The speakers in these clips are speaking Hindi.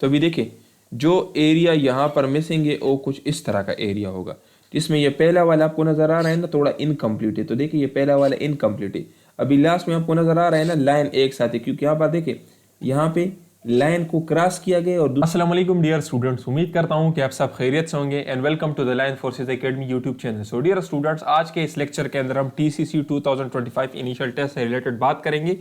तो अभी देखिए जो एरिया यहाँ पर मिसिंग है वो कुछ इस तरह का एरिया होगा, जिसमें ये पहला वाला आपको नजर आ रहा है ना थोड़ा इनकम्प्लीट है। तो देखिए ये पहला वाला इनकम्प्लीट है। अभी लास्ट में आपको नजर आ रहा है ना लाइन एक साथ है, क्योंकि यहाँ पर देखिए यहाँ पे लाइन को क्रॉस किया गया। और अस्सलाम वालेकुम डियर स्टूडेंट्स, उम्मीद करता हूं कि आप सब खैरियत से होंगे and welcome to the Lion Forces Academy YouTube channel. So dear students, आज के इस लेक्चर के अंदर हम टीसीसी 2025 इनिशियल टेस्ट से रिलेटेड बात करेंगे।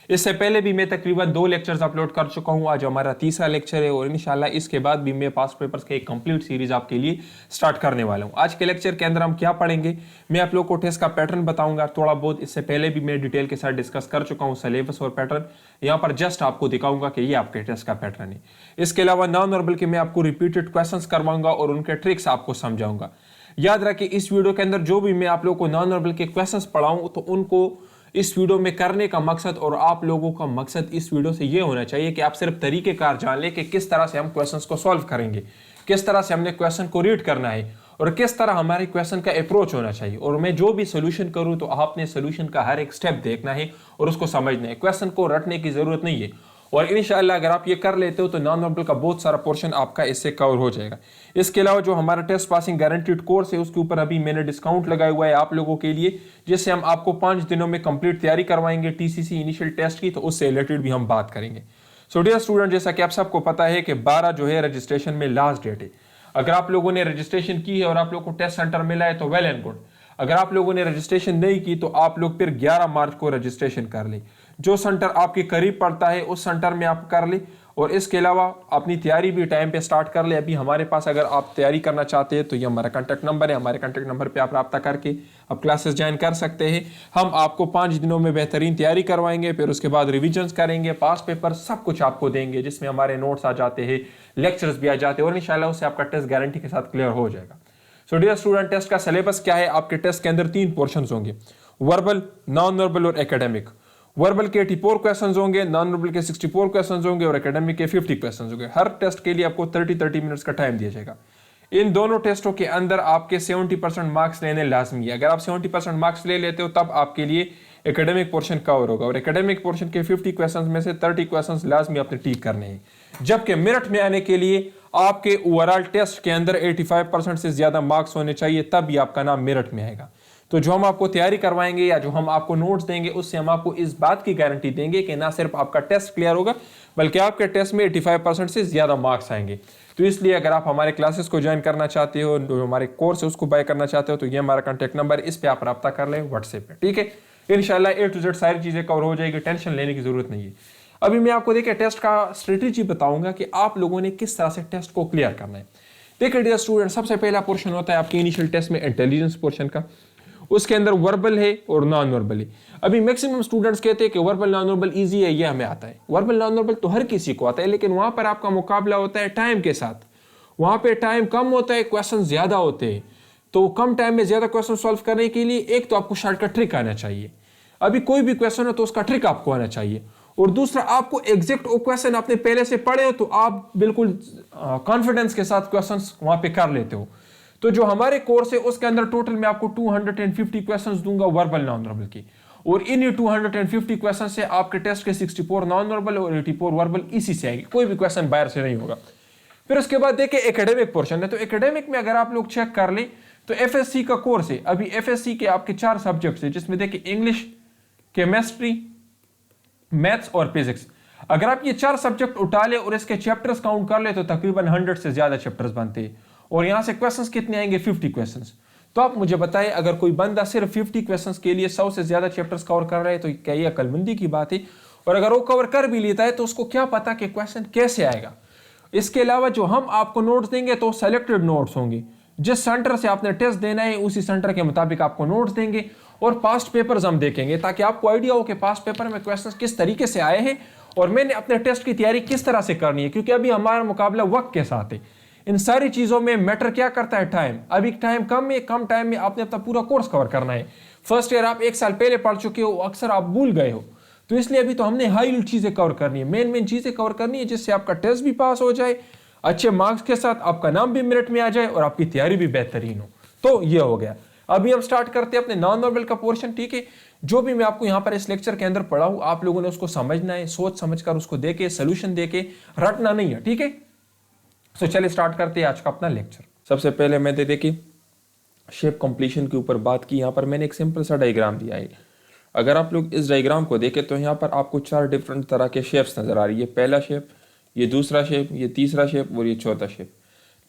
इससे पहले भी मैं तकरीबन 2 लेक्चर्स अपलोड कर चुका हूं। आज हमारा तीसरा लेक्चर है और इंशाल्लाह इसके बाद भी मैं पास्ट पेपर्स के एक कंप्लीट सीरीज आपके लिए स्टार्ट करने वाला हूं। आज के लेक्चर के अंदर हम क्या पढ़ेंगे, मैं आप लोग को टेस्ट का पैटर्न बताऊंगा थोड़ा बहुत। इससे पहले भी मैं डिटेल के साथ डिस्कस कर चुका हूं सिलेबस और पैटर्न। यहाँ पर जस्ट आपको दिखाऊंगा कि ये आपके टेस्ट का पैटर्न है। इसके अलावा नॉन वर्बल के मैं आपको रिपीटेड क्वेश्चंस करवाऊंगा और उनके ट्रिक्स आपको समझाऊंगा। याद रखिए इस वीडियो के अंदर जो भी मैं आप लोग को नॉन वर्बल के क्वेश्चंस पढ़ाऊं तो उनको इस वीडियो में करने का मकसद और आप लोगों का मकसद इस वीडियो से ये होना चाहिए कि आप सिर्फ तरीकेकार जान लें कि किस तरह से हम क्वेश्चंस को सॉल्व करेंगे, किस तरह से हमने क्वेश्चन को रीड करना है और किस तरह हमारे क्वेश्चन का अप्रोच होना चाहिए। और मैं जो भी सोल्यूशन करूं तो आपने सोल्यूशन का हर एक स्टेप देखना है और उसको समझना है। क्वेश्चन को रटने की जरूरत नहीं है। और इंशाल्लाह अगर आप ये कर लेते हो तो नॉन वर्बल का बहुत सारा पोर्शन आपका इससे कवर हो जाएगा। इसके अलावा जो हमारा टेस्ट पासिंग गारंटीड कोर्स है उसके ऊपर अभी मैंने डिस्काउंट लगाया हुआ है आप लोगों के लिए, जिससे हम आपको 5 दिनों में कंप्लीट तैयारी करवाएंगे टीसीसी इनिशियल टेस्ट की, तो उससे रिलेटेड भी हम बात करेंगे। सो डियर स्टूडेंट, जैसा कि आप सबको पता है कि 12 जो है रजिस्ट्रेशन में लास्ट डेट है। अगर आप लोगों ने रजिस्ट्रेशन की है और आप लोग को टेस्ट सेंटर मिला है तो वेल एंड गुड। अगर आप लोगों ने रजिस्ट्रेशन नहीं की तो आप लोग फिर 11 मार्च को रजिस्ट्रेशन कर ले। जो सेंटर आपके करीब पड़ता है उस सेंटर में आप कर ले और इसके अलावा अपनी तैयारी भी टाइम पे स्टार्ट कर ले। अभी हमारे पास अगर आप तैयारी करना चाहते हैं तो ये हमारा कॉन्टैक्ट नंबर है, हमारे कॉन्टैक्ट नंबर पे आप रब्ता करके आप क्लासेस ज्वाइन कर सकते हैं। हम आपको 5 दिनों में बेहतरीन तैयारी करवाएंगे, फिर उसके बाद रिविजन्स करेंगे, पास पेपर सब कुछ आपको देंगे, जिसमें हमारे नोट्स आ जाते हैं, लेक्चर्स भी आ जाते हैं और इंशाल्लाह उससे आपका टेस्ट गारंटी के साथ क्लियर हो जाएगा। सो डियर स्टूडेंट, टेस्ट का सिलेबस क्या है? आपके टेस्ट के अंदर 3 पोर्शंस होंगे, वर्बल, नॉन वर्बल और एकेडमिक। वर्बल के 84 क्वेश्चंस होंगे, नॉन वर्बल के 64 क्वेश्चंस होंगे और एकेडमिक के 50 क्वेश्चंस होंगे। हर टेस्ट के लिए आपको 30 मिनट्स का टाइम दिया जाएगा। इन दोनों टेस्टों के अंदर आपके 70% मार्क्स लेने लाजमी है। अगर आप 70% मार्क्स ले लेते हो तब आपके लिए एकेडमिक पोर्शन कवर होगा और एकेडमिक पोर्शन के 50 क्वेश्चंस में से 30 क्वेश्चंस लाजमी आपने टिक करने हैं। जबकि मेरिट में आने के लिए आपके ओवरऑल टेस्ट के अंदर 85% से ज्यादा मार्क्स होने चाहिए, तब भी आपका नाम मेरिट में आएगा। तो जो हम आपको तैयारी करवाएंगे या जो हम आपको नोट्स देंगे उससे हम आपको इस बात की गारंटी देंगे कि ना सिर्फ आपका टेस्ट क्लियर होगा बल्कि आपके टेस्ट में 85% से ज्यादा मार्क्स आएंगे। तो इसलिए अगर आप हमारे क्लासेस को ज्वाइन करना चाहते हो, जो हमारे कोर्स है उसको बाय करना चाहते हो, तो ये हमारा कॉन्टैक्ट नंबर है, इस पर आप रब्ता कर लें व्हाट्सएप पे, ठीक है। इंशाल्लाह A to Z सारी चीजें कवर हो जाएगी, टेंशन लेने की जरूरत नहीं है। अभी मैं आपको देखिए टेस्ट का स्ट्रेटेजी बताऊंगा कि आप लोगों ने किस तरह से टेस्ट को क्लियर करना है। देखिए डियर स्टूडेंट, सबसे पहला पोर्शन होता है आपके इनिशियल टेस्ट में इंटेलिजेंस पोर्शन का। उसके अंदर वर्बल है और नॉन वर्बल है। अभी मैक्सिमम स्टूडेंट्स कहते हैं कि वर्बल नॉन वर्बल इजी है, ये हमें आता है। वर्बल नॉन वर्बल तो हर किसी को आता है, लेकिन वहां पर आपका मुकाबला होता है टाइम के साथ। वहां पे टाइम कम होता है, क्वेश्चन ज्यादा होते हैं। तो कम टाइम में ज्यादा क्वेश्चन सॉल्व करने के लिए एक तो आपको शॉर्टकट ट्रिक आना चाहिए। अभी कोई भी क्वेश्चन हो तो उसका ट्रिक आपको आना चाहिए, और दूसरा आपको एग्जैक्ट वो क्वेश्चन आपने पहले से पढ़े हो तो आप बिल्कुल कॉन्फिडेंस के साथ क्वेश्चंस वहां पे कर लेते हो। तो जो हमारे कोर्स है उसके अंदर टोटल मैं आपको 250 क्वेश्चंस दूंगा वर्बल नॉन वर्बल की, और इन 250 क्वेश्चन से आपके टेस्ट के 64 नॉन वर्बल और 84 वर्बल इसी से आएगी, कोई भी क्वेश्चन बाहर से नहीं होगा। फिर उसके बाद देखिए एकेडमिक पोर्शन है। तो एकेडमिक में अगर आप लोग चेक कर ले तो एफएससी का कोर्स है। अभी एफएससी के आपके 4 सब्जेक्ट्स है, जिसमें देखिए इंग्लिश, केमिस्ट्री, मैथ्स और फिजिक्स। अगर आप ये 4 सब्जेक्ट उठा ले और इसके चैप्टर्स काउंट कर ले तो तकरीबन 100 से ज्यादा चैप्टर्स बनते हैं, और यहां से क्वेश्चंस कितने आएंगे? 50 क्वेश्चंस। तो आप मुझे बताएं, अगर कोई बंदा सिर्फ 50 क्वेश्चंस के लिए 100 से ज्यादा चैप्टर्स कवर कर रहा है तो क्या ये अक्लमंदी की बात है? और अगर वो कवर कर भी लेता है तो उसको क्या पता कि क्वेश्चन कैसे आएगा। इसके अलावा जो हम आपको नोट्स देंगे तो सेलेक्टेड नोट्स होंगे, जिस सेंटर से आपने टेस्ट देना है उसी सेंटर के मुताबिक आपको नोट्स देंगे, और पास्ट पेपर्स हम देखेंगे ताकि आपको आइडिया हो कि पास्ट पेपर में क्वेश्चंस किस तरीके से आए हैं और मैंने अपने टेस्ट की तैयारी किस तरह से करनी है। क्योंकि अभी हमारा मुकाबला वक्त के साथ है। इन सारी चीजों में मैटर क्या करता है? टाइम। अभी टाइम कम है, कम टाइम में आपने अपना पूरा कोर्स कवर करना है। फर्स्ट ईयर आप 1 साल पहले पढ़ चुके हो, अक्सर आप भूल गए हो, तो इसलिए अभी तो हमने हाई चीजें कवर करनी है, मेन चीजें कवर करनी है, जिससे आपका टेस्ट भी पास हो जाए, अच्छे मार्क्स के साथ आपका नाम भी मेरिट में आ जाए और आपकी तैयारी भी बेहतरीन हो। तो ये हो गया। अभी हम स्टार्ट करते हैं अपने नॉन वर्बल का पोर्शन, ठीक है। जो भी मैं आपको यहाँ पर इस लेक्चर के अंदर पढ़ाऊं आप लोगों ने उसको समझना है, सोच समझकर उसको देके सोल्यूशन देके रटना नहीं है, ठीक है। सो चलिए स्टार्ट करते हैं आज का अपना लेक्चर। सबसे पहले मैंने देखिए शेप कंप्लीशन के ऊपर बात की। यहाँ पर मैंने एक सिंपल सा डायग्राम दिया है। अगर आप लोग इस डायग्राम को देखें तो यहाँ पर आपको 4 डिफरेंट तरह के शेप्स नज़र आ रही है। पहला शेप, ये दूसरा शेप, ये तीसरा शेप और ये चौथा शेप।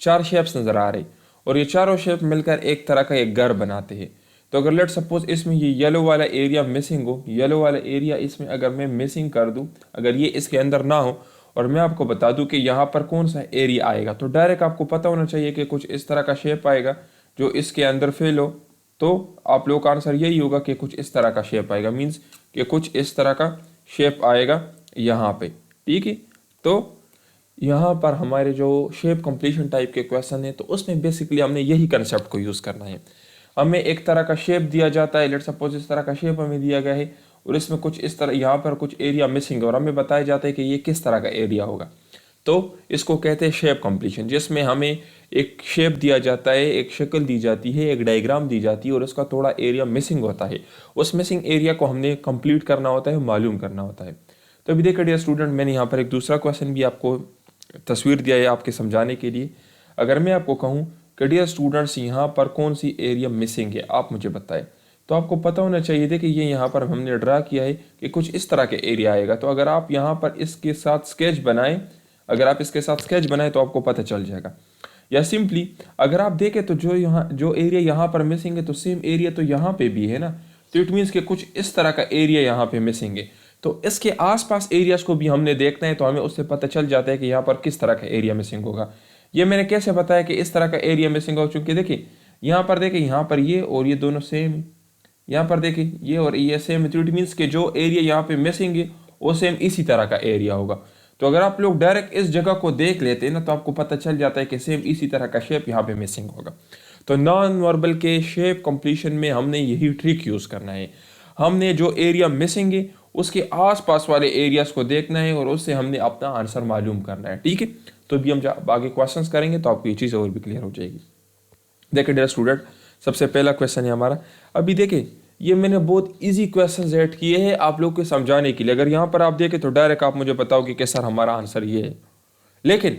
4 शेप्स नज़र आ रही और ये चारों शेप मिलकर एक तरह का एक घर बनाते हैं। तो अगर लेट सपोज इसमें ये येलो वाला एरिया मिसिंग हो, येलो वाला एरिया इसमें अगर मैं मिसिंग कर दूं, अगर ये इसके अंदर ना हो और मैं आपको बता दूं कि यहाँ पर कौन सा एरिया आएगा, तो डायरेक्ट आपको पता होना चाहिए कि कुछ इस तरह का शेप आएगा जो इसके अंदर फेल हो। तो आप लोगों का आंसर यही होगा कि कुछ इस तरह का शेप आएगा, मीन्स कि कुछ इस तरह का शेप आएगा यहाँ पे। ठीक है, तो यहाँ पर हमारे जो शेप कंप्लीशन टाइप के क्वेश्चन है तो उसमें बेसिकली हमने यही कंसेप्ट को यूज़ करना है। हमें एक तरह का शेप दिया जाता है, लेट सपोज इस तरह का शेप हमें दिया गया है और इसमें कुछ इस तरह यहाँ पर कुछ एरिया मिसिंग है और हमें बताया जाता है कि ये किस तरह का एरिया होगा। तो इसको कहते हैं शेप कंप्लीशन, जिसमें हमें एक शेप दिया जाता है, एक शक्ल दी जाती है, एक डायग्राम दी जाती है और उसका थोड़ा एरिया मिसिंग होता है। उस मिसिंग एरिया को हमने कंप्लीट करना होता है, मालूम करना होता है। तो अभी देखिए डियर स्टूडेंट, मैंने यहाँ पर एक दूसरा क्वेश्चन भी आपको तस्वीर दिया है आपके समझाने के लिए। अगर मैं आपको कहूँ कि डियर स्टूडेंट्स यहाँ पर कौन सी एरिया मिसिंग है, आप मुझे बताएं, तो आपको पता होना चाहिए देखिए ये यहाँ पर हमने ड्रा किया है कि कुछ इस तरह के एरिया आएगा। तो अगर आप यहाँ पर इसके साथ स्केच बनाएं, अगर आप इसके साथ स्केच बनाएं तो आपको पता चल जाएगा। या सिंपली अगर आप देखें तो जो एरिया यहाँ पर मिसिंग है तो सेम एरिया तो यहाँ पे भी है ना, तो इट मीन्स कि कुछ इस तरह का एरिया यहाँ पे मिसिंग है। तो इसके आसपास एरियाज को भी हमने देखना है, तो हमें उससे पता चल जाता है कि यहाँ पर किस तरह का एरिया मिसिंग होगा। ये मैंने कैसे बताया कि इस तरह का एरिया मिसिंग हो, चूंकि देखिए यहाँ पर देखिए यहाँ पर ये और ये दोनों सेम है, यहाँ पर देखिए ये और ये सेम है, तो इट मीन्स कि जो एरिया यहाँ पे मिसिंग है वो सेम इसी तरह का एरिया होगा। तो अगर आप लोग डायरेक्ट इस जगह को देख लेते हैं ना तो आपको पता चल जाता है कि सेम इसी तरह का शेप यहाँ पे मिसिंग होगा। तो नॉन वर्बल के शेप कंप्लीशन में हमने यही ट्रिक यूज़ करना है। हमने जो एरिया मिसिंग है उसके आसपास वाले एरियाज को देखना है और उससे हमने अपना आंसर मालूम करना है। ठीक है, तो अभी हम जब आगे क्वेश्चंस करेंगे तो आपको ये चीज़ और भी क्लियर हो जाएगी। देखिए डियर स्टूडेंट, सबसे पहला क्वेश्चन है हमारा। अभी देखिए ये मैंने बहुत इजी क्वेश्चन ऐड किए हैं आप लोग को समझाने के लिए। अगर यहाँ पर आप देखें तो डायरेक्ट आप मुझे बताओगे कि सर हमारा आंसर ये है, लेकिन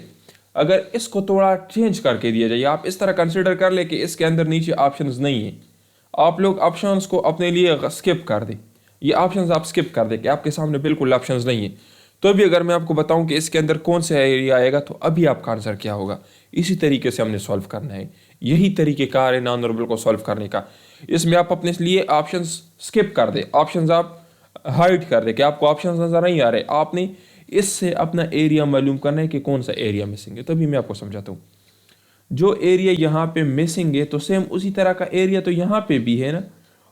अगर इसको थोड़ा चेंज करके दिया जाए, आप इस तरह कंसिडर कर ले कि इसके अंदर नीचे ऑप्शंस नहीं है, आप लोग ऑप्शंस को अपने लिए स्किप कर दें, ये ऑप्शंस आप स्किप कर दें कि आपके सामने बिल्कुल ऑप्शंस नहीं है। तो अभी अगर मैं आपको बताऊं कि इसके अंदर कौन सा एरिया आएगा तो अभी आपका आंसर क्या होगा। इसी तरीके से हमने सॉल्व करना है, यही तरीक़ेकार है नॉन वर्बल को सॉल्व करने का। इसमें आप अपने लिए ऑप्शंस स्किप कर दें, ऑप्शंस आप हाइड कर दें कि आपको ऑप्शंस नज़र नहीं आ रहे, आपने इससे अपना एरिया मालूम करना है कि कौन सा एरिया मिसिंग है। तभी मैं आपको समझाता हूँ। जो एरिया यहाँ पे मिसिंग है तो सेम उसी तरह का एरिया तो यहाँ पे भी है ना,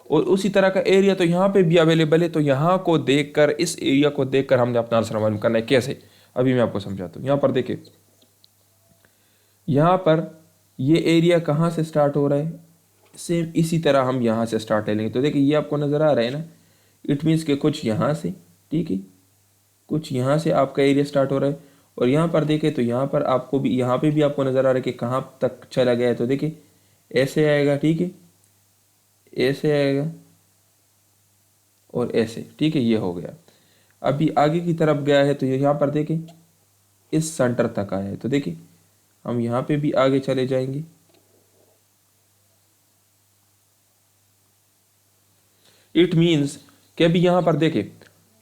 और उसी तरह का एरिया तो यहाँ पे भी अवेलेबल है। तो यहाँ को देखकर, इस एरिया को देखकर हमने अपना आंसर मालूम करना है। कैसे, अभी मैं आपको समझाता हूँ। यहाँ पर देखिए, यहाँ पर ये एरिया कहाँ से स्टार्ट हो रहा है, सेम इसी तरह हम यहाँ से स्टार्ट ले लेंगे। तो देखिए ये आपको नज़र आ रहा है ना, इट मीन्स कि कुछ यहाँ से, ठीक है, कुछ यहाँ से आपका एरिया स्टार्ट हो रहा है। और यहाँ पर देखें तो यहाँ पर आपको भी, यहाँ पे भी आपको नज़र आ रहा है कि कहाँ तक चला गया है। तो देखिए ऐसे आएगा, ठीक है, ऐसे आएगा और ऐसे, ठीक है, ये हो गया। अभी आगे की तरफ गया है तो यहाँ पर देखें इस सेंटर तक आया है। तो देखिए हम यहाँ पे भी आगे चले जाएंगे, इट मीन्स कि अभी यहाँ पर देखें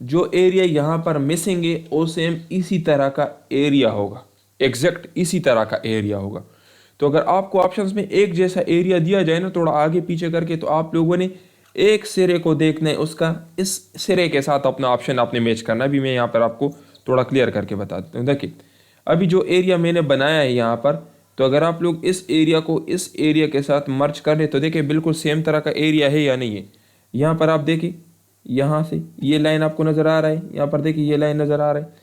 जो एरिया यहाँ पर मिसिंग है वो सेम इसी तरह का एरिया होगा, एग्जैक्ट इसी तरह का एरिया होगा। तो अगर आपको ऑप्शंस में एक जैसा एरिया दिया जाए ना, थोड़ा आगे पीछे करके, तो आप लोगों ने एक सिरे को देखना है, उसका इस सिरे के साथ अपना ऑप्शन आपने मैच करना है। अभी मैं यहाँ पर आपको थोड़ा क्लियर करके बता देता हूँ। देखिए अभी जो एरिया मैंने बनाया है यहाँ पर, तो अगर आप लोग इस एरिया को इस एरिया के साथ मर्ज कर ले तो देखिए बिल्कुल सेम तरह का एरिया है या नहीं है। यहाँ पर आप देखिए, यहाँ से ये लाइन आपको नज़र आ रहा है, यहाँ पर देखिए ये लाइन नज़र आ रहा है।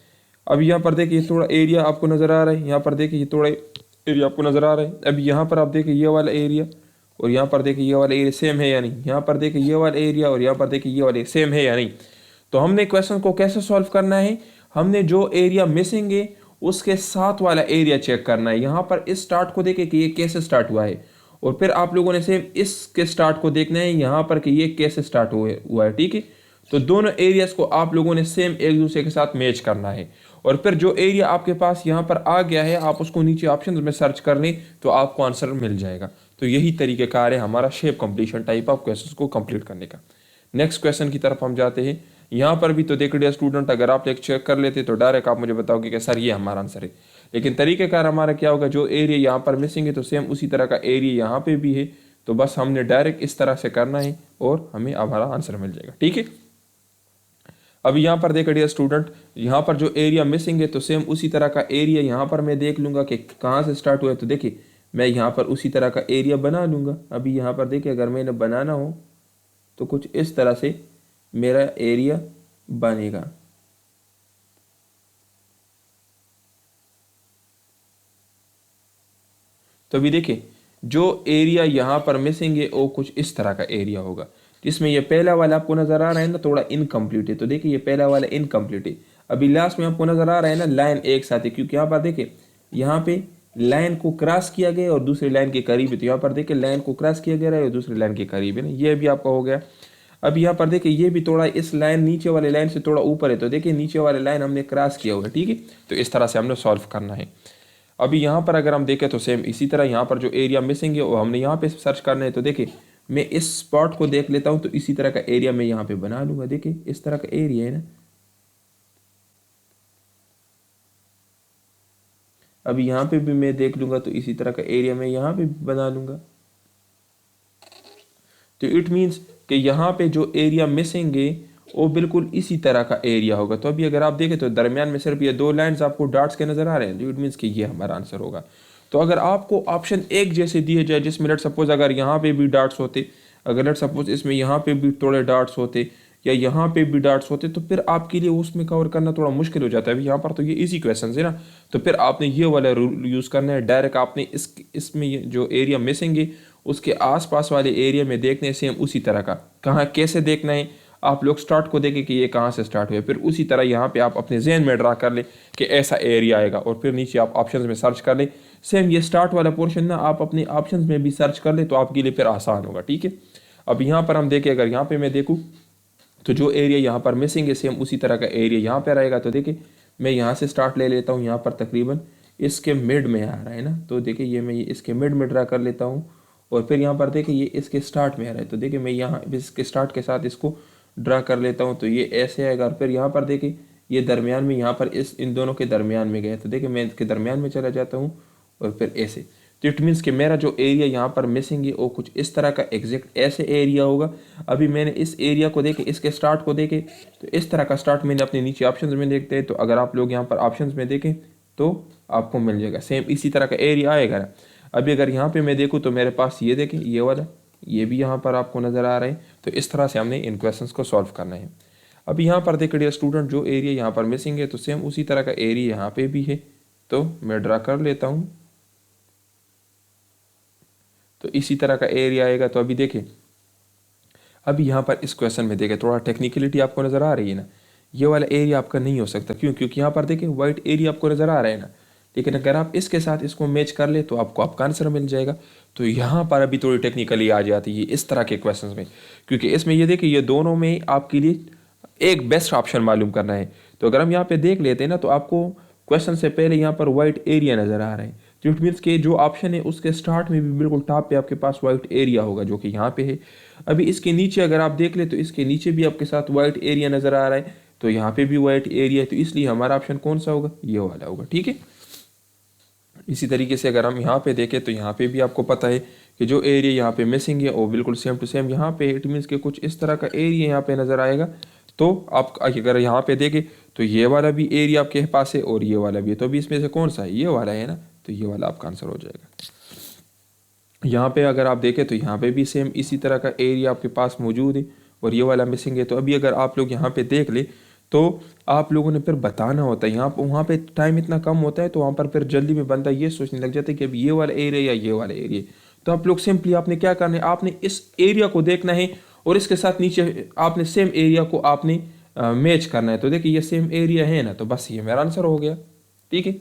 अभी यहाँ पर देखिए थोड़ा एरिया आपको नज़र आ रहा है, यहाँ पर देखिए ये थोड़ा एरिया आपको नज़र आ रहा है। अभी यहाँ पर आप देखिए ये वाला एरिया और यहाँ पर देखिए ये वाला एरिया सेम है या नहीं, यहाँ पर देखिए ये वाला एरिया और यहाँ पर देखिए ये वाला सेम है या नहीं। तो हमने क्वेश्चन को कैसे सॉल्व करना है, हमने जो एरिया मिसिंग है उसके साथ वाला एरिया चेक करना है। यहाँ पर इस स्टार्ट को देखें कि ये कैसे स्टार्ट हुआ है, और फिर आप लोगों ने सेम इसके स्टार्ट को देखना है यहाँ पर कि ये कैसे स्टार्ट हुआ है, ठीक है। तो दोनों एरियाज को आप लोगों ने सेम एक दूसरे के साथ मैच करना है, और फिर जो एरिया आपके पास यहाँ पर आ गया है आप उसको नीचे ऑप्शन में सर्च कर लें तो आपको आंसर मिल जाएगा। तो यही तरीक़ेकार है हमारा shape completion type of question को कंप्लीट करने का। नेक्स्ट क्वेश्चन की तरफ हम जाते हैं। यहाँ पर भी तो देख लिया स्टूडेंट, अगर आप एक चेक कर लेते तो डायरेक्ट आप मुझे बताओगे कि सर ये हमारा आंसर है, लेकिन तरीक़ेकार हमारा क्या होगा, जो एरिया यहाँ पर मिसिंग है तो सेम उसी तरह का एरिया यहाँ पे भी है, तो बस हमने डायरेक्ट इस तरह से करना है और हमें हमारा आंसर मिल जाएगा। ठीक है, अभी यहाँ पर देख डियर स्टूडेंट, यहाँ पर जो एरिया मिसिंग है तो सेम उसी तरह का एरिया यहाँ पर मैं देख लूँगा कि कहाँ से स्टार्ट हुआ है। तो देखिए मैं यहाँ पर उसी तरह का एरिया बना लूँगा। अभी यहाँ पर देखिए अगर मैंने बनाना हो तो कुछ इस तरह से मेरा एरिया बनेगा। तो अभी देखिए जो एरिया यहाँ पर मिसिंग है वो कुछ इस तरह का एरिया होगा, जिसमें ये पहला वाला आपको नजर आ रहा है ना थोड़ा इनकम्प्लीट है। तो देखिए ये पहला वाला इनकम्प्लीट है। अभी लास्ट में आपको नजर आ रहा है ना लाइन एक साथ है, क्योंकि यहाँ पर देखिए यहाँ पे लाइन को क्रॉस किया गया और दूसरी लाइन के करीब है। तो यहाँ पर देखिए लाइन को क्रॉस किया गया है और दूसरी लाइन के करीब है ना, ये भी आपका हो गया। अब यहाँ पर देखिए ये भी थोड़ा इस लाइन नीचे वाले लाइन से थोड़ा ऊपर है, तो देखिए नीचे वाले लाइन हमने क्रॉस किया हुआ है। ठीक है, तो इस तरह से हमने सॉल्व करना है। अभी यहाँ पर अगर हम देखें तो सेम इसी तरह यहाँ पर जो एरिया मिसिंग है वो हमने यहाँ पे सर्च करना है। तो देखिए मैं इस स्पॉट को देख लेता हूँ, तो इसी तरह का एरिया मैं यहाँ पे बना लूंगा। देखिए इस तरह का एरिया है ना। अभी यहाँ पे भी मैं देख लूंगा तो इसी तरह का एरिया मैं यहाँ पे बना लूंगा। तो इट मीन्स कि यहाँ पे जो एरिया मिसिंग है वो बिल्कुल इसी तरह का एरिया होगा। तो अभी अगर आप देखें तो दरमियान में सिर्फ ये दो लाइंस आपको डॉट्स के नजर आ रहे हैं, तो इट मीन्स कि ये हमारा आंसर होगा। तो अगर आपको ऑप्शन एक जैसे दिए जाए, जिसमें लेट सपोज अगर यहाँ पे भी डॉट्स होते, अगर लेट सपोज इसमें यहाँ पे भी थोड़े डॉट्स होते या यहाँ पे भी डॉट्स होते, तो फिर आपके लिए उसमें कवर करना थोड़ा मुश्किल हो जाता है। अभी यहाँ पर तो ये इजी क्वेश्चन है ना, तो फिर आपने ये वाला रूल यूज़ करना है। डायरेक्ट आपने इसमें जो एरिया मिसिंग है उसके आसपास वाले एरिया में देखने सेम उसी तरह का। कहाँ कैसे देखना है, आप लोग स्टार्ट को देखें कि ये कहाँ से स्टार्ट हुआ, फिर उसी तरह यहाँ पे आप अपने जहन में ड्रा कर लें कि ऐसा एरिया आएगा, और फिर नीचे आप ऑप्शंस में सर्च कर लें। सेम ये स्टार्ट वाला पोर्शन ना आप अपने ऑप्शंस में भी सर्च कर लें, तो आपके लिए फिर आसान होगा। ठीक है, अब यहाँ पर हम देखें, अगर यहाँ पे मैं देखूँ तो जो एरिया यहाँ पर मिसिंग है सेम उसी तरह का एरिया यहाँ पर रहेगा। तो देखिए मैं यहाँ से स्टार्ट ले लेता हूँ, यहाँ पर तकरीबन इसके मिड में आ रहा है ना, तो देखिए ये मैं इसके मिड में ड्रा कर लेता हूँ, और फिर यहाँ पर देखिए ये इसके स्टार्ट में आ रहा है। तो देखिए मैं यहाँ इसके स्टार्ट के साथ इसको ड्रा कर लेता हूँ, तो ये ऐसे आएगा। और फिर यहाँ पर देखिए ये दरमियान में, यहाँ पर इन दोनों के दरमियान में गया, तो देखिए मैं इसके दरमियान में चला जाता हूँ और फिर ऐसे। तो इट मीन्स कि मेरा जो एरिया यहाँ पर मिसिंग है वो कुछ इस तरह का एग्जैक्ट ऐसे एरिया होगा। अभी मैंने इस एरिया को देखे, इसके स्टार्ट को देखे, तो इस तरह का स्टार्ट मैंने अपने नीचे ऑप्शंस में देखते हैं। तो अगर आप लोग यहाँ पर ऑप्शंस में देखें तो आपको मिल जाएगा सेम इसी तरह का एरिया आएगा ना। अभी अगर यहाँ पे मैं देखूँ तो मेरे पास ये देखें ये वाला, ये भी यहाँ पर आपको नज़र आ रहा है। तो इस तरह से हमने इन क्वेश्चंस को सॉल्व करना है। अभी यहाँ पर देखिए स्टूडेंट जो एरिया यहाँ पर मिसिंग है तो सेम उसी तरह का एरिया यहाँ पे भी है, तो मैं ड्रा कर लेता हूँ। तो इसी तरह का एरिया आएगा। तो अभी देखिए अभी यहाँ पर इस क्वेश्चन में देखिए थोड़ा टेक्निकलिटी आपको नज़र आ रही है ना, ये वाला एरिया आपका नहीं हो सकता। क्यों? क्योंकि यहाँ पर देखिए वाइट एरिया आपको नज़र आ रहा है ना, लेकिन अगर आप इसके साथ इसको मैच कर ले तो आपको आपका आंसर मिल जाएगा। तो यहाँ पर अभी थोड़ी टेक्निकली आ जाती है इस तरह के क्वेश्चंस में, क्योंकि इसमें ये देखिए ये दोनों में आपके लिए एक बेस्ट ऑप्शन मालूम करना है। तो अगर हम यहाँ पे देख लेते हैं ना, तो आपको क्वेश्चन से पहले यहाँ पर वाइट एरिया नज़र आ रहा है। तो इट मीन्स कि जो ऑप्शन है उसके स्टार्ट में भी बिल्कुल टॉप पे आपके पास वाइट एरिया होगा, जो कि यहाँ पे है। अभी इसके नीचे अगर आप देख ले तो इसके नीचे भी आपके साथ वाइट एरिया नज़र आ रहा है, तो यहाँ पे भी वाइट एरिया है। तो इसलिए हमारा ऑप्शन कौन सा होगा? ये वाला होगा। ठीक है, इसी तरीके से अगर हम यहाँ पे देखें तो यहाँ पे भी आपको पता है कि जो एरिया यहाँ पे मिसिंग है वो बिल्कुल सेम टू सेम यहाँ पे, इट मीन्स कि कुछ इस तरह का एरिया यहाँ पे नज़र आएगा। तो आप अगर यहाँ पे देखें तो ये वाला भी एरिया आपके पास है और ये वाला भी है, तो अभी इसमें से कौन सा है? ये वाला है ना, तो ये वाला आपका आंसर हो जाएगा। यहाँ पे अगर आप देखें तो यहाँ पे भी सेम इसी तरह का एरिया आपके पास मौजूद है और ये वाला मिसिंग है। तो अभी अगर आप लोग यहाँ पे देख ले तो आप लोगों ने फिर बताना होता है, यहाँ वहाँ पे टाइम इतना कम होता है, तो वहाँ पर फिर जल्दी में बंदा ये सोचने लग जाता है कि अब ये वाला एरिया या ये वाला एरिया। तो आप लोग सिंपली आपने क्या करना है, आपने इस एरिया को देखना है और इसके साथ नीचे आपने सेम एरिया को आपने मैच करना है। तो देखिए ये सेम एरिया है ना, तो बस ये मेरा आंसर हो गया। ठीक है,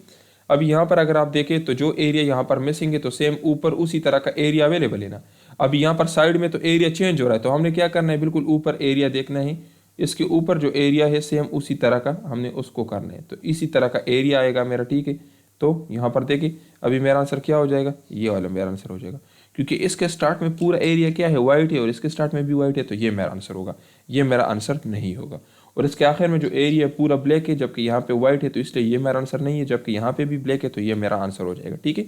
अभी यहाँ पर अगर आप देखें तो जो एरिया यहाँ पर मिसिंग है तो सेम ऊपर उसी तरह का एरिया अवेलेबल है ना। अभी यहाँ पर साइड में तो एरिया चेंज हो रहा है, तो हमने क्या करना है, बिल्कुल ऊपर एरिया देखना है इसके ऊपर जो एरिया है सेम उसी तरह का हमने उसको करना है, तो इसी तरह का एरिया आएगा मेरा, ठीक है। तो यहाँ पर देखिए अभी मेरा आंसर क्या हो जाएगा, ये वाला मेरा आंसर हो जाएगा, क्योंकि इसके स्टार्ट में पूरा एरिया क्या है, वाइट है, और इसके स्टार्ट में भी वाइट है, तो ये मेरा आंसर होगा, ये मेरा आंसर नहीं होगा। और इसके आखिर में जो एरिया पूरा ब्लैक है, जबकि यहाँ पे वाइट है, तो इसलिए ये मेरा आंसर नहीं है, जबकि यहाँ पे भी ब्लैक है, तो ये मेरा आंसर हो जाएगा, ठीक है।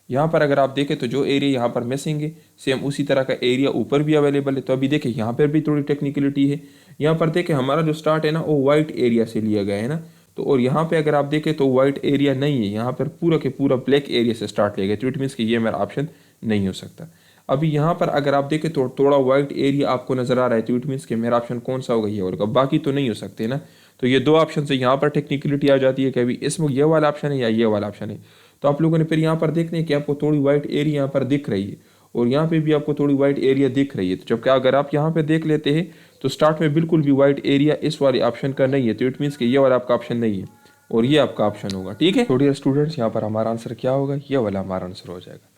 यहाँ पर अगर आप देखें तो जो एरिया यहाँ पर मिसिंग है सेम उसी तरह का एरिया ऊपर भी अवेलेबल है। तो अभी देखें यहाँ पर भी थोड़ी टेक्निकलिटी है, यहाँ पर देखें हमारा जो स्टार्ट है ना वो वाइट एरिया से लिया गया है ना, तो और यहाँ पे अगर आप देखें तो वाइट एरिया नहीं है, यहाँ पर पूरा के पूरा ब्लैक एरिया से स्टार्ट लिया गया, तो इट मीन्स कि ये मेरा ऑप्शन नहीं हो सकता। अभी यहाँ पर अगर आप देखें तो थोड़ा वाइट एरिया आपको नजर आ रहा है, तो इट मीन्स कि मेरा ऑप्शन कौन सा होगा, ये होगा, बाकी तो नहीं हो सकते ना। तो ये दो ऑप्शन से यहाँ पर टेक्निकलिटी आ जाती है कि अभी इसमें ये वाला ऑप्शन है या ये वाला ऑप्शन है। तो आप लोगों ने फिर यहाँ पर देखना है कि आपको थोड़ी वाइट एरिया यहाँ पर दिख रही है, और यहाँ पे भी आपको थोड़ी वाइट एरिया दिख रही है। तो जबकि अगर आप यहाँ पे देख लेते हैं तो स्टार्ट में बिल्कुल भी वाइट एरिया इस वाले ऑप्शन का नहीं है, तो इट मीन्स कि ये वाला आपका ऑप्शन नहीं है और ये आपका ऑप्शन होगा, ठीक है। तो डियर स्टूडेंट्स यहाँ पर हमारा आंसर क्या होगा, ये वाला हमारा आंसर हो जाएगा।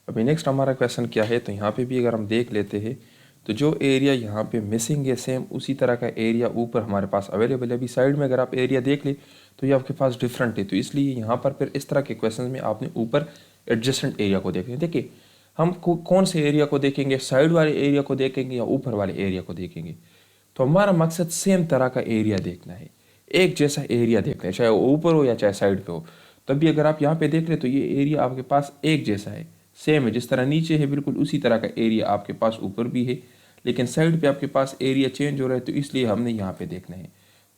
अभी नेक्स्ट हमारा क्वेश्चन क्या है, तो यहाँ पे भी अगर हम देख लेते हैं तो जो एरिया यहाँ पे मिसिंग है सेम उसी तरह का एरिया ऊपर हमारे पास अवेलेबल है। अभी साइड में अगर आप एरिया देख ले तो ये आपके पास डिफरेंट है, तो इसलिए यहाँ पर फिर इस तरह के क्वेश्चन में आपने ऊपर एडजेसेंट एरिया को देखना है। देखिए हम कौन से एरिया को देखेंगे, साइड वाले एरिया को देखेंगे या ऊपर वाले एरिया को देखेंगे। तो हमारा मकसद सेम तरह का एरिया देखना है, एक जैसा एरिया देखना है, चाहे वो ऊपर हो या चाहे साइड पे हो। तभी अगर आप यहाँ पे देख ले तो ये एरिया आपके पास एक जैसा है, सेम है, जिस तरह नीचे है बिल्कुल उसी तरह का एरिया आपके पास ऊपर भी है, लेकिन साइड पे आपके पास एरिया चेंज हो रहा है, तो इसलिए हमने यहाँ पे देखना है।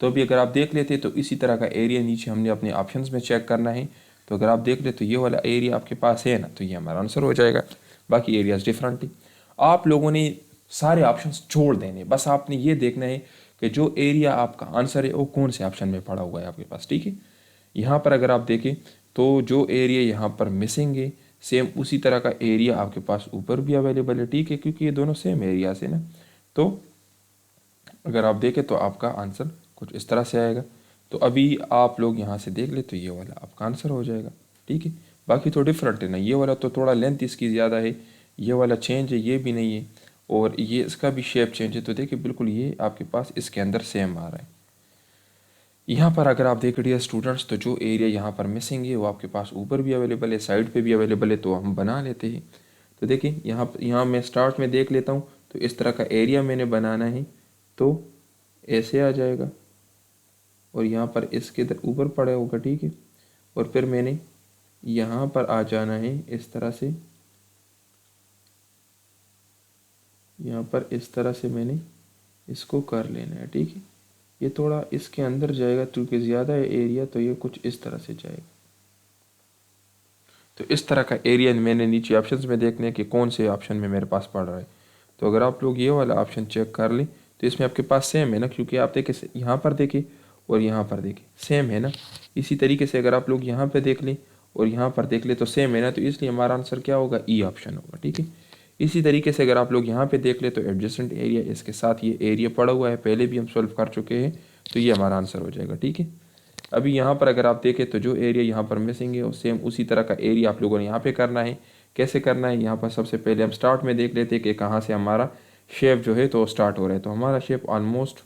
तो अभी अगर आप देख लेते तो इसी तरह का एरिया नीचे हमने अपने ऑप्शंस में चेक करना है। तो अगर आप देख ले तो ये वाला एरिया आपके पास है ना, तो ये हमारा आंसर हो जाएगा। बाकी एरियाज डिफरेंटली आप लोगों ने सारे ऑप्शंस छोड़ देने, बस आपने ये देखना है कि जो एरिया आपका आंसर है वो कौन से ऑप्शन में पड़ा हुआ है आपके पास, ठीक है। यहाँ पर अगर आप देखें तो जो एरिया यहाँ पर मिसिंग है सेम उसी तरह का एरिया आपके पास ऊपर भी अवेलेबल है, ठीक है, क्योंकि ये दोनों सेम एरिया से ना। तो अगर आप देखें तो आपका आंसर कुछ इस तरह से आएगा। तो अभी आप लोग यहाँ से देख ले तो ये वाला आपका आंसर हो जाएगा, ठीक है। बाकी तो डिफरेंट है ना, ये वाला तो थोड़ा लेंथ इसकी ज़्यादा है, ये वाला चेंज है, ये भी नहीं है, और ये इसका भी शेप चेंज है। तो देखिए बिल्कुल ये आपके पास इसके अंदर सेम आ रहा है। यहाँ पर अगर आप देख रहे स्टूडेंट्स तो जो एरिया यहाँ पर मिसिंग है वो आपके पास ऊपर भी अवेलेबल है, साइड पे भी अवेलेबल है, तो हम बना लेते हैं। तो देखिए यहाँ मैं स्टार्ट में देख लेता हूँ, तो इस तरह का एरिया मैंने बनाना है, तो ऐसे आ जाएगा और यहाँ पर इसके ऊपर पड़ा होगा, ठीक है। और फिर मैंने यहाँ पर आ जाना है इस तरह से, यहाँ पर इस तरह से मैंने इसको कर लेना है, ठीक है। ये थोड़ा इसके अंदर जाएगा क्योंकि ज़्यादा है एरिया, तो ये कुछ इस तरह से जाएगा। तो इस तरह का एरिया मैंने नीचे ऑप्शंस में देखना है कि कौन से ऑप्शन में मेरे पास पड़ रहा है। तो अगर आप लोग ये वाला ऑप्शन चेक कर लें तो इसमें आपके पास सेम है ना, क्योंकि आप देखें यहाँ पर देखें और यहाँ पर देखें सेम है ना। इसी तरीके से अगर आप लोग यहाँ पर देख लें और यहाँ पर देख लें तो सेम है ना, तो इसलिए हमारा आंसर क्या होगा, ई ऑप्शन होगा, ठीक है। इसी तरीके से अगर आप लोग यहाँ पे देख ले तो एडजेसेंट एरिया, इसके साथ ये एरिया पड़ा हुआ है, पहले भी हम सॉल्व कर चुके हैं, तो ये हमारा आंसर हो जाएगा, ठीक है। अभी यहाँ पर अगर आप देखें तो जो एरिया यहाँ पर मिसिंग है और सेम उसी तरह का एरिया आप लोगों ने यहाँ पे करना है। कैसे करना है, यहाँ पर सबसे पहले हम स्टार्ट में देख लेते हैं कि कहाँ से हमारा शेप जो है तो स्टार्ट हो रहा है। तो हमारा शेप ऑलमोस्ट,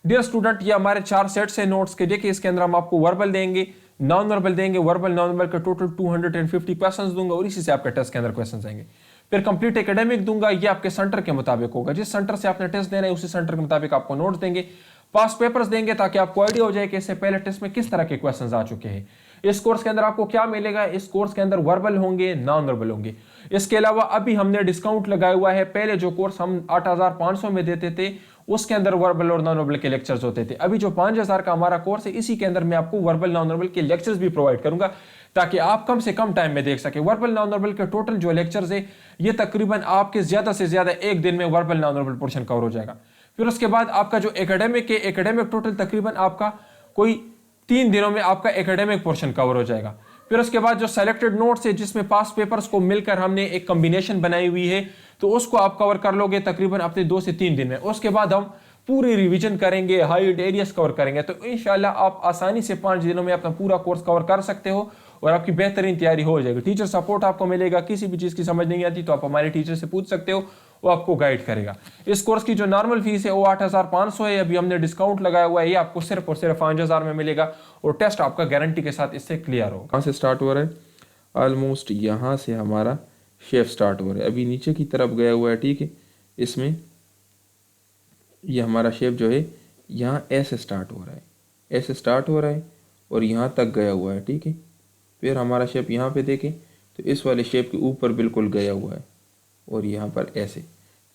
डियर स्टूडेंट ये हमारे 4 सेट्स हैं नोट्स के। देखिए इसके अंदर हम आपको वर्बल देंगे, नॉन वर्बल देंगे, वर्बल नॉन वर्बल के टोटल 250 क्वेश्चंस दूंगा और इसी से आपके टेस्ट के अंदर क्वेश्चंस आएंगे। फिर कंप्लीट एकेडमिक दूंगा, ये आपके सेंटर के मुताबिक होगा, जिस सेंटर से आपने टेस्ट देना है उसी सेंटर के मुताबिक आपको नोट्स देंगे। पास पेपर्स देंगे ताकि आपको आइडिया हो जाए कि इससे पहले टेस्ट में किस तरह के क्वेश्चंस आ चुके हैं। इस कोर्स के अंदर आपको क्या मिलेगा, इस कोर्स के अंदर वर्बल होंगे, नॉन वर्बल होंगे। इसके अलावा अभी हमने डिस्काउंट लगाया हुआ है, पहले जो कोर्स हम 8500 में देते थे उसके अंदर वर्बल और नॉन वर्बल के लेक्चर्स होते थे। अभी जो 5000 का हमारा कोर्स है इसी के अंदर मैं आपको वर्बल नॉन वर्बल के लेक्चर्स भी प्रोवाइड करूंगा ताकि आप कम से कम टाइम में देख सके। वर्बल नॉन वर्बल के टोटल जो लेक्चर्स है ये तकरीबन आपके ज्यादा से ज्यादा एक दिन में verbal non verbal portion cover हो जाएगा। फिर उसके बाद आपका जो एकेडमिक है, एकेडमिक टोटल तकरीबन आपका कोई 3 दिनों में आपका एकेडमिक पोर्शन कवर हो जाएगा। फिर उसके बाद जो सेलेक्टेड नोट्स है जिसमें पास पेपर्स को मिलकर हमने एक कॉम्बिनेशन बनाई हुई है तो उसको आप कवर कर लोगे तकरीबन अपने 2 से 3 दिन में। उसके बाद हम पूरी रिवीजन करेंगे, हाइट एरियाज कवर करेंगे, तो इंशाल्लाह आप आसानी से 5 दिनों में अपना पूरा कोर्स कवर कर सकते हो और आपकी बेहतरीन तैयारी हो जाएगी। टीचर सपोर्ट आपको मिलेगा, किसी भी चीज़ की समझ नहीं आती तो आप हमारे टीचर से पूछ सकते हो वो आपको गाइड करेगा। इस कोर्स की जो नॉर्मल फीस है वो 8,500 है, अभी हमने डिस्काउंट लगाया हुआ है, ये आपको सिर्फ और सिर्फ 5,000 में मिलेगा और टेस्ट आपका गारंटी के साथ इससे क्लियर होगा। कहाँ से स्टार्ट हो रहा है? ऑलमोस्ट यहाँ से हमारा शेप स्टार्ट हो रहा है, अभी नीचे की तरफ गया हुआ है, ठीक है। इसमें ये हमारा शेप जो है यहाँ ऐसे स्टार्ट हो रहा है, ऐसे स्टार्ट हो रहा है और यहाँ तक गया हुआ है, ठीक है। फिर हमारा शेप यहाँ पे देखें तो इस वाले शेप के ऊपर बिल्कुल गया हुआ है और यहाँ पर ऐसे।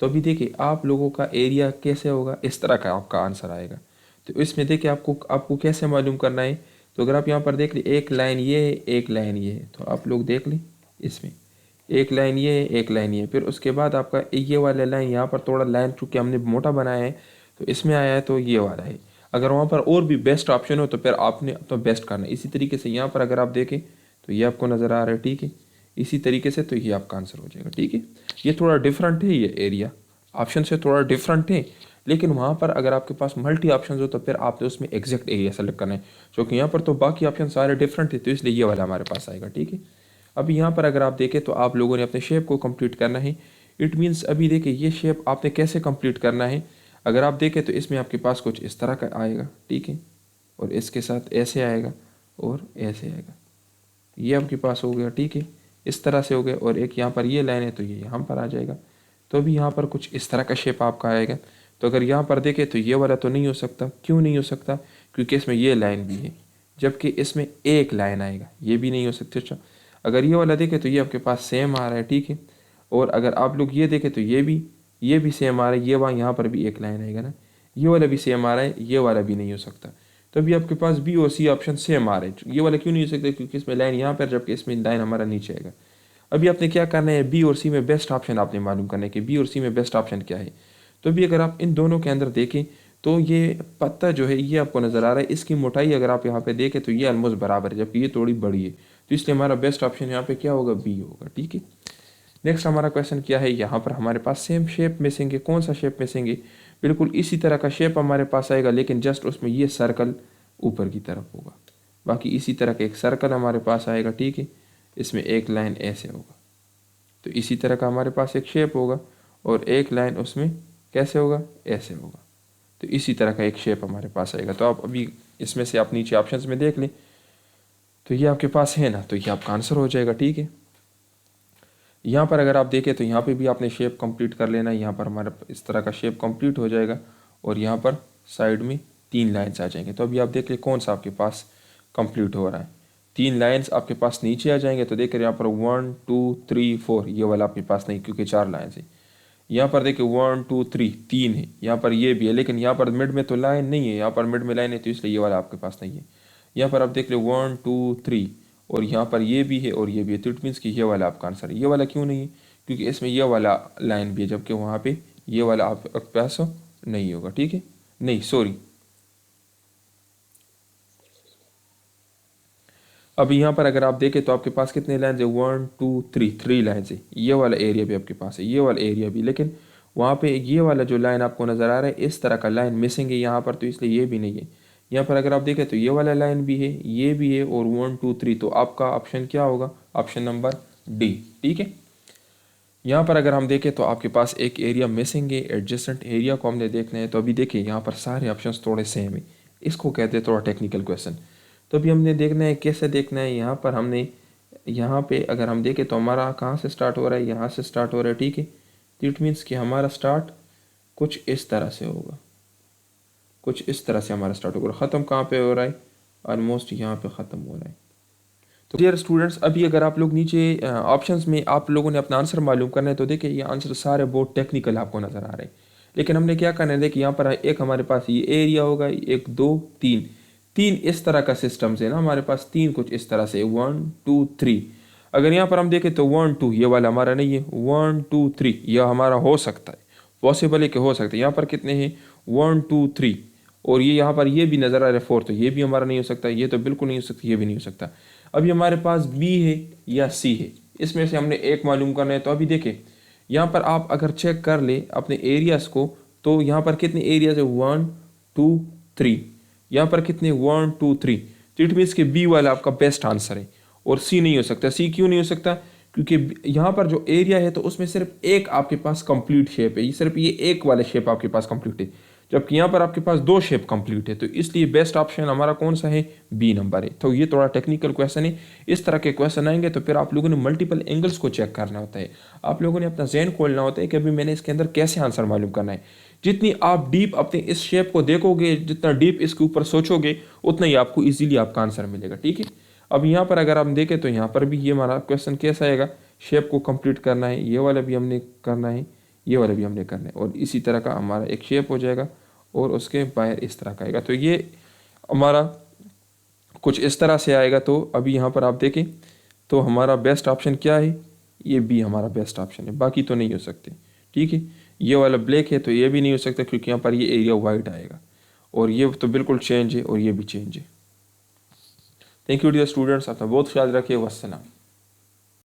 तो अभी देखिए आप लोगों का एरिया कैसे होगा, इस तरह का आपका आंसर आएगा। तो इसमें देखिए आपको कैसे मालूम करना है। तो अगर आप यहाँ पर देख लें एक लाइन ये है, एक लाइन ये है, तो आप लोग देख लें इसमें एक लाइन ये है, एक लाइन ये है। फिर उसके बाद आपका ये वाला लाइन यहाँ पर थोड़ा लाइन चूँकि हमने मोटा बनाया है तो इसमें आया है, तो ये वाला है। अगर वहाँ पर और भी बेस्ट ऑप्शन हो तो फिर आपने अपना बेस्ट करना है। इसी तरीके से यहाँ पर अगर आप देखें तो ये आपको नज़र आ रहा है, ठीक है। इसी तरीके से तो ये आपका आंसर हो जाएगा, ठीक है। ये थोड़ा डिफरेंट है, ये एरिया ऑप्शन से थोड़ा डिफरेंट है, लेकिन वहाँ पर अगर आपके पास मल्टी ऑप्शन हो तो फिर आपने उसमें एग्जैक्ट एरिया सेलेक्ट करना है, क्योंकि यहाँ पर तो बाकी ऑप्शन सारे डिफरेंट है, तो इसलिए ये वाला हमारे पास आएगा, ठीक है। अभी यहाँ पर अगर आप देखें तो आप लोगों ने अपने शेप को कंप्लीट करना है। इट मीन्स अभी देखिए ये शेप आपने कैसे कंप्लीट करना है। अगर आप देखें तो इसमें आपके पास कुछ इस तरह का आएगा, ठीक है, और इसके साथ ऐसे आएगा और ऐसे आएगा, ये आपके पास हो गया, ठीक है। इस तरह से हो गया और एक यहाँ पर ये लाइन है तो ये यहाँ पर आ जाएगा। तो अभी यहाँ पर कुछ इस तरह का शेप आपका आएगा। तो अगर यहाँ पर देखें तो ये वाला तो नहीं हो सकता। क्यों नहीं हो सकता? क्योंकि इसमें ये लाइन भी है, जबकि इसमें एक लाइन आएगा, ये भी नहीं हो सकती। अच्छा, अगर ये वाला देखें तो ये आपके पास सेम आ रहा है, ठीक है। और अगर आप लोग ये देखें तो ये भी सेम आ रहा है, ये वहाँ यहाँ पर भी एक लाइन आएगा ना, ये वाला भी सेम आ रहा है, ये वाला भी नहीं हो सकता। तो अभी आपके पास बी और सी ऑप्शन सेम आ रहे हैं। ये वाला क्यों नहीं हो सकता? क्योंकि इसमें लाइन यहाँ पर, जबकि इसमें लाइन हमारा नीचे आएगा। अभी आपने क्या करना है, बी और सी में बेस्ट ऑप्शन आपने मालूम करना है कि बी और सी में बेस्ट ऑप्शन क्या है। तो अभी अगर आप इन दोनों के अंदर देखें तो ये पत्ता जो है ये आपको नज़र आ रहा है, इसकी मोटाई अगर आप यहाँ पे देखें तो ये ऑलमोस्ट बराबर है, जबकि ये थोड़ी बड़ी है। तो इसलिए हमारा बेस्ट ऑप्शन यहाँ पे क्या होगा? बी होगा, ठीक है। नेक्स्ट हमारा क्वेश्चन क्या है, यहाँ पर हमारे पास सेम शेप मिसिंग है। कौन सा शेप मिसिंग है? बिल्कुल इसी तरह का शेप हमारे पास आएगा, लेकिन जस्ट उसमें ये सर्कल ऊपर की तरफ होगा। बाकी इसी तरह का एक सर्कल हमारे पास आएगा, ठीक है। इसमें एक लाइन ऐसे होगा, तो इसी तरह का हमारे पास एक शेप होगा और एक लाइन उसमें कैसे होगा? ऐसे होगा। तो इसी तरह का एक शेप हमारे पास आएगा। तो आप अभी इसमें से आप नीचे ऑप्शंस में देख लें तो ये आपके पास है ना, तो ये आपका आंसर हो जाएगा, ठीक है। यहाँ पर अगर आप देखें तो यहाँ पे भी आपने शेप कंप्लीट कर लेना है। यहाँ पर हमारा इस तरह का शेप कंप्लीट हो जाएगा और यहाँ पर साइड में 3 लाइन्स आ जाएंगे। तो अभी आप देख लें कौन सा आपके पास कंप्लीट हो रहा है। 3 लाइन्स आपके पास नीचे आ जाएंगे। तो देखिए यहाँ पर 1 2 3 4, ये वाला आपके पास नहीं क्योंकि 4 लाइन्स है। यहाँ पर देखिए 1 2 3 3 है, यहाँ पर ये भी है, लेकिन यहाँ पर मिड में तो लाइन नहीं है, यहाँ पर मिड में लाइन है, तो इसलिए ये वाला आपके पास नहीं है। यहाँ पर आप देख ले 1 2 3 और यहाँ पर ये भी है और ये भी है, तो इट मीन्स कि ये वाला आपका आंसर है। ये वाला क्यों नहीं है? क्योंकि इसमें ये वाला लाइन भी है, जबकि वहाँ पे ये वाला आपके पास नहीं होगा, ठीक है। नहीं सॉरी, अब यहाँ पर अगर आप देखें तो आपके पास कितने लाइन है? 1 2 3 3 लाइन है। ये वाला एरिया भी आपके पास है, ये वाला एरिया भी, लेकिन वहाँ पे ये वाला जो लाइन आपको नज़र आ रहा है इस तरह का लाइन मिसिंग है यहाँ पर, तो इसलिए ये भी नहीं है। यहाँ पर अगर आप देखें तो ये वाला लाइन भी है, ये भी है और 1 2 3, तो आपका ऑप्शन क्या होगा? ऑप्शन नंबर डी, ठीक है। यहाँ पर अगर हम देखें तो आपके पास एक एरिया मिसिंग है, एडजेसेंट एरिया को हमने देखना है। तो अभी देखिए यहाँ पर सारे ऑप्शन थोड़े सेम है, इसको कहते हैं थोड़ा टेक्निकल क्वेश्चन। तो अभी हमने देखना है कैसे देखना है। यहाँ पर हमने यहाँ पे अगर हम देखें तो हमारा कहाँ से स्टार्ट हो रहा है? यहाँ से स्टार्ट हो रहा है, ठीक है। तो इट मीन्स कि हमारा स्टार्ट कुछ इस तरह से होगा, कुछ इस तरह से हमारा स्टार्ट होगा। ख़त्म कहाँ पे हो रहा है? ऑलमोस्ट यहाँ पे ख़त्म हो रहा है। तो डियर स्टूडेंट्स, अभी अगर आप लोग नीचे ऑप्शंस में आप लोगों ने अपना आंसर मालूम करना है तो देखिए ये आंसर सारे बहुत टेक्निकल आपको नज़र आ रहे हैं, लेकिन हमने क्या करना है, देखिए यहाँ पर एक हमारे पास ये एरिया होगा, 1 2 3 इस तरह का सिस्टम से ना हमारे पास 3 कुछ इस तरह से 1 2 3। अगर यहाँ पर हम देखें तो 1 2 ये वाला हमारा नहीं है, 1 2 3 यह हमारा हो सकता है, पॉसिबल है कि हो सकता है। यहाँ पर कितने हैं? 1 2 3 और ये यहाँ पर ये भी नज़र आ रहा है 4, तो ये भी हमारा नहीं हो सकता, ये तो बिल्कुल नहीं हो सकता, ये भी नहीं हो सकता। अभी हमारे पास बी है या सी है, इसमें से हमने एक मालूम करना है। तो अभी देखें यहाँ पर आप अगर चेक कर ले अपने एरियाज़ को, तो यहाँ पर कितने एरियाज है? 1 2 3, यहाँ पर कितने? 1 2 3, तो इट मीन्स कि बी वाला आपका बेस्ट आंसर है और सी नहीं हो सकता। सी क्यों नहीं हो सकता? क्योंकि यहाँ पर जो एरिया है तो उसमें सिर्फ एक आपके पास कंप्लीट शेप है, ये सिर्फ ये एक वाला शेप आपके पास कंप्लीट है, जबकि यहाँ पर आपके पास दो शेप कंप्लीट है। तो इसलिए बेस्ट ऑप्शन हमारा कौन सा है, बी नंबर है। तो ये थोड़ा टेक्निकल क्वेश्चन है, इस तरह के क्वेश्चन आएंगे तो फिर आप लोगों ने मल्टीपल एंगल्स को चेक करना होता है, आप लोगों ने अपना जहन खोलना होता है कि अभी मैंने इसके अंदर कैसे आंसर मालूम करना है। जितनी आप डीप अपने इस शेप को देखोगे, जितना डीप इसके ऊपर सोचोगे, उतना ही आपको ईजिली आपका आंसर मिलेगा। ठीक है, अब यहाँ पर अगर हम देखें तो यहाँ पर भी ये हमारा क्वेश्चन कैसा आएगा, शेप को कंप्लीट करना है, ये वाला भी हमने करना है, ये वाला भी हमने करना है, और इसी तरह का हमारा एक शेप हो जाएगा और उसके बाहर इस तरह का आएगा। तो ये हमारा कुछ इस तरह से आएगा। तो अभी यहाँ पर आप देखें तो हमारा बेस्ट ऑप्शन क्या है, ये बी हमारा बेस्ट ऑप्शन है, बाकी तो नहीं हो सकते। ठीक है, ये वाला ब्लैक है तो ये भी नहीं हो सकता क्योंकि यहाँ पर ये एरिया वाइट आएगा, और ये तो बिल्कुल चेंज है और ये भी चेंज है। थैंक यू डियर स्टूडेंट्स, अपना बहुत ख्याल रखिए। वस्सलाम।